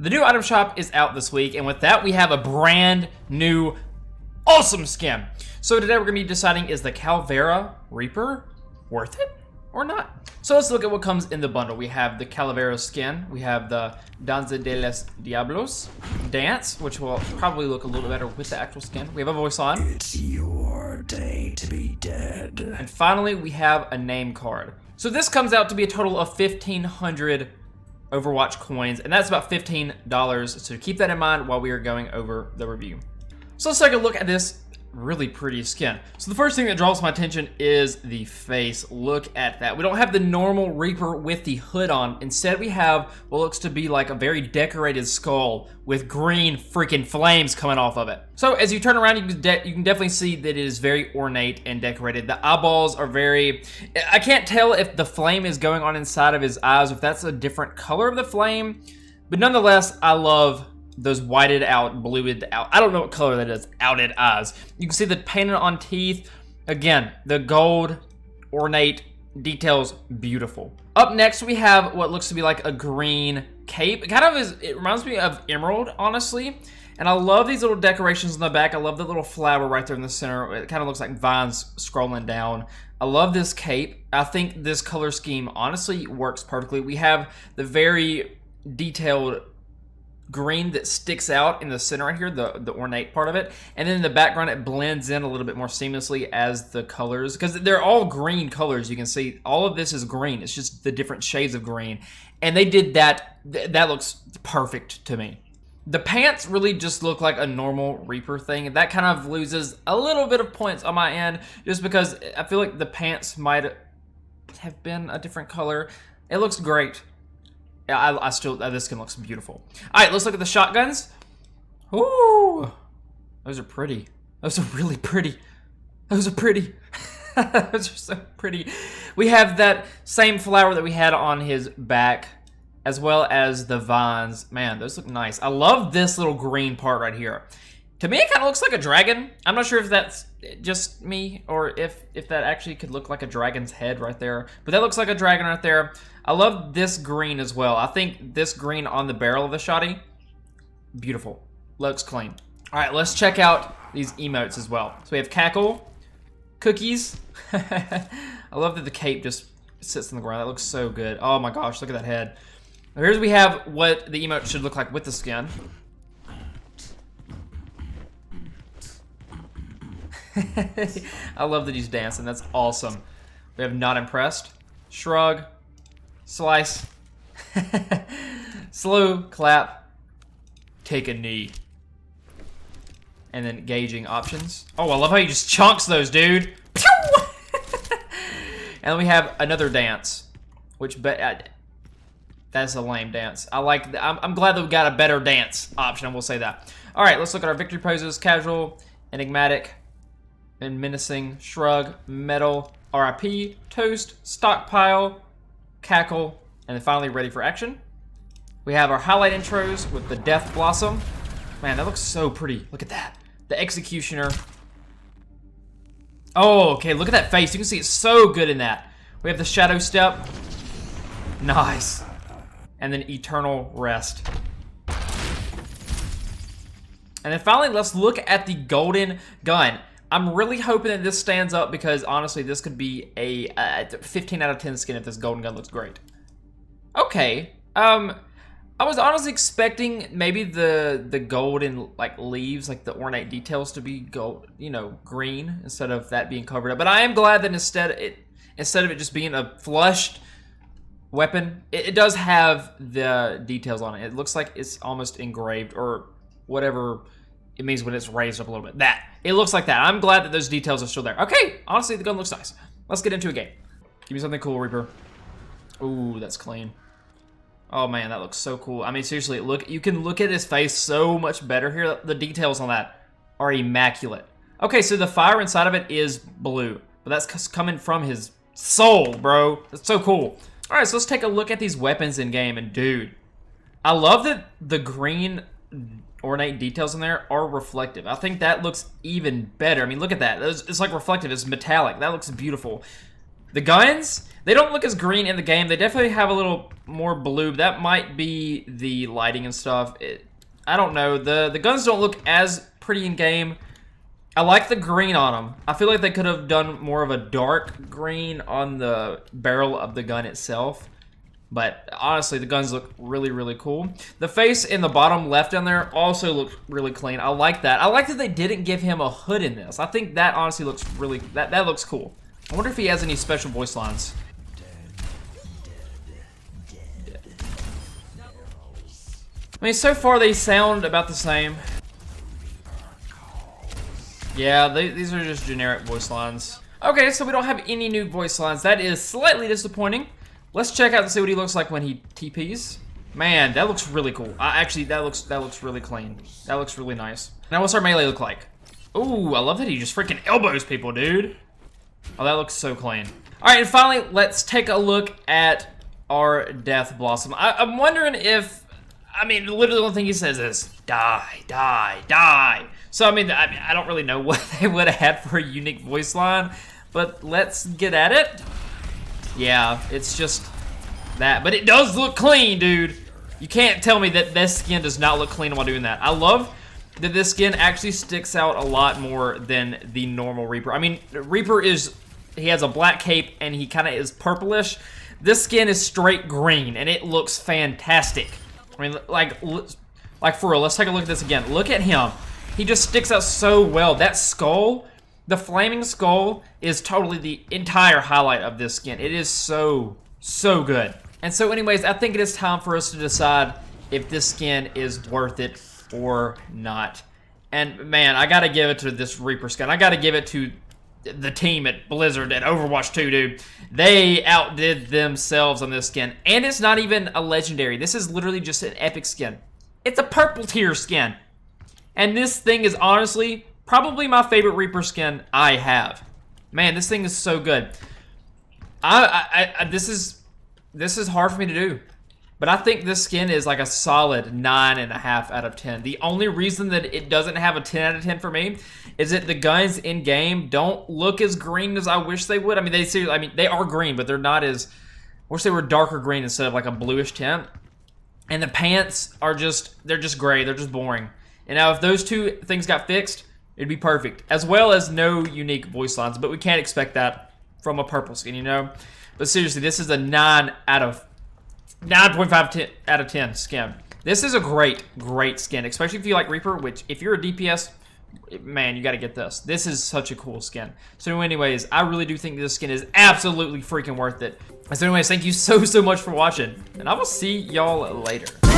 The new item shop is out this week, and with that, we have a brand new awesome skin. So today we're going to be deciding, is the Calavera Reaper worth it or not? So let's look at what comes in the bundle. We have the Calavera skin, we have the Danza de los Diablos dance, which will probably look a little better with the actual skin. We have a voice on. It's your day to be dead. And finally, we have a name card. So this comes out to be a total of 1,500 Overwatch coins, and that's about $15, so keep that in mind while we are going over the review. So let's take a look at this really pretty skin. So the first thing that draws my attention is the face. Look at that. We don't have the normal Reaper with the hood on. Instead, we have what looks to be like a very decorated skull with green freaking flames coming off of it. So as you turn around, you can definitely see that it is very ornate and decorated. The eyeballs are very... I can't tell if the flame is going on inside of his eyes, if that's a different color of the flame, but nonetheless, I love those whited out, blued out, I don't know what color that is, outed eyes. You can see the painted on teeth. Again, the gold, ornate details, beautiful. Up next, we have what looks to be like a green cape. It reminds me of Emerald, honestly. And I love these little decorations in the back. I love the little flower right there in the center. It kind of looks like vines scrolling down. I love this cape. I think this color scheme honestly works perfectly. We have the very detailed green that sticks out in the center right here, the ornate part of it, and then in the background it blends in a little bit more seamlessly as the colors, because they're all green colors. You can see all of this is green. It's just the different shades of green, and they did that. That looks perfect to me. The pants really just look like a normal Reaper thing. That kind of loses a little bit of points on my end, just because I feel like the pants might have been a different color. It looks great. I still, this skin looks beautiful. All right, let's look at the shotguns. Ooh, those are pretty. Those are really pretty. Those are pretty. Those are so pretty. We have that same flower that we had on his back, as well as the vines. Man, those look nice. I love this little green part right here. To me, it kind of looks like a dragon. I'm not sure if that's just me or if that actually could look like a dragon's head right there. But that looks like a dragon right there. I love this green as well. I think this green on the barrel of the shotty, beautiful. Looks clean. All right, let's check out these emotes as well. So we have cackle, cookies. I love that the cape just sits on the ground. That looks so good. Oh my gosh, look at that head. Here's we have what the emote should look like with the skin. I love that he's dancing. That's awesome. We have not impressed, shrug, slice, slow clap, take a knee, and then gauging options. Oh, I love how he just chunks those, dude. And then we have another dance, which that's a lame dance. I'm glad that we got a better dance option. I will say that. All right, let's look at our victory poses: casual, enigmatic, and menacing, shrug, metal, RIP, toast, stockpile, cackle, and then finally ready for action. We have our highlight intros with the Death Blossom. Man, that looks so pretty. Look at that. The Executioner. Oh, okay, look at that face. You can see it's so good in that. We have the Shadow Step. Nice. And then Eternal Rest. And then finally, let's look at the Golden Gun. I'm really hoping that this stands up because honestly, this could be a 15 out of 10 skin if this golden gun looks great. Okay. I was honestly expecting maybe the golden like leaves, like the ornate details to be gold, green instead of that being covered up. But I am glad that instead of it just being a flushed weapon, it does have the details on it. It looks like it's almost engraved or whatever it means when it's raised up a little bit. It looks like that. I'm glad that those details are still there. Okay, honestly, the gun looks nice. Let's get into a game. Give me something cool, Reaper. Ooh, that's clean. Oh man, that looks so cool. I mean, seriously, you can look at his face so much better here. The details on that are immaculate. Okay, so the fire inside of it is blue, but that's coming from his soul, bro. That's so cool. All right, so let's take a look at these weapons in game, and dude, I love that the green ornate details in there are reflective. I think that looks even better. I mean, look at that. It's like reflective. It's metallic. That looks beautiful. The guns, they don't look as green in the game. They definitely have a little more blue. That might be the lighting and stuff. I don't know. The guns don't look as pretty in game. I like the green on them. I feel like they could have done more of a dark green on the barrel of the gun itself. But honestly, the guns look really, really cool. The face in the bottom left down there also looks really clean. I like that. I like that they didn't give him a hood in this. I think that honestly looks really, that looks cool. I wonder if he has any special voice lines. I mean, so far they sound about the same. Yeah, these are just generic voice lines. Okay, so we don't have any new voice lines. That is slightly disappointing. Let's check out and see what he looks like when he TPs. Man, that looks really cool. Actually, that looks really clean. That looks really nice. Now, what's our melee look like? Ooh, I love that he just freaking elbows people, dude. Oh, that looks so clean. All right, and finally, let's take a look at our Death Blossom. I'm wondering if, I mean, literally the only thing he says is, die, die, die. So, I mean, I don't really know what they would have had for a unique voice line, but let's get at it. Yeah, it's just that. But it does look clean, dude. You can't tell me that this skin does not look clean while doing that. I love that this skin actually sticks out a lot more than the normal Reaper. I mean, Reaper is, he has a black cape and he kind of is purplish. This skin is straight green and it looks fantastic. I mean, like for real, let's take a look at this again. Look at him. He just sticks out so well. That skull, the flaming skull, is totally the entire highlight of this skin. It is so, so good. And so anyways, I think it is time for us to decide if this skin is worth it or not. And man, I gotta give it to this Reaper skin. I gotta give it to the team at Blizzard at Overwatch 2, dude. They outdid themselves on this skin. And it's not even a legendary. This is literally just an epic skin. It's a purple tier skin. And this thing is honestly probably my favorite Reaper skin I have. Man, this thing is so good. This is hard for me to do. But I think this skin is like a solid 9.5 out of 10. The only reason that it doesn't have a 10 out of 10 for me is that the guns in game don't look as green as I wish they would. I mean, they are green, but they're not as, I wish they were darker green instead of like a bluish tint. And the pants are they're just gray. They're just boring. And now if those two things got fixed, it'd be perfect. As well as no unique voice lines, but we can't expect that from a purple skin, you know? But seriously, this is a 9.5 out of 10 skin. This is a great, great skin, especially if you like Reaper, which if you're a DPS, man, you gotta get this. This is such a cool skin. So anyways, I really do think this skin is absolutely freaking worth it. So anyways, thank you so much for watching, and I will see y'all later.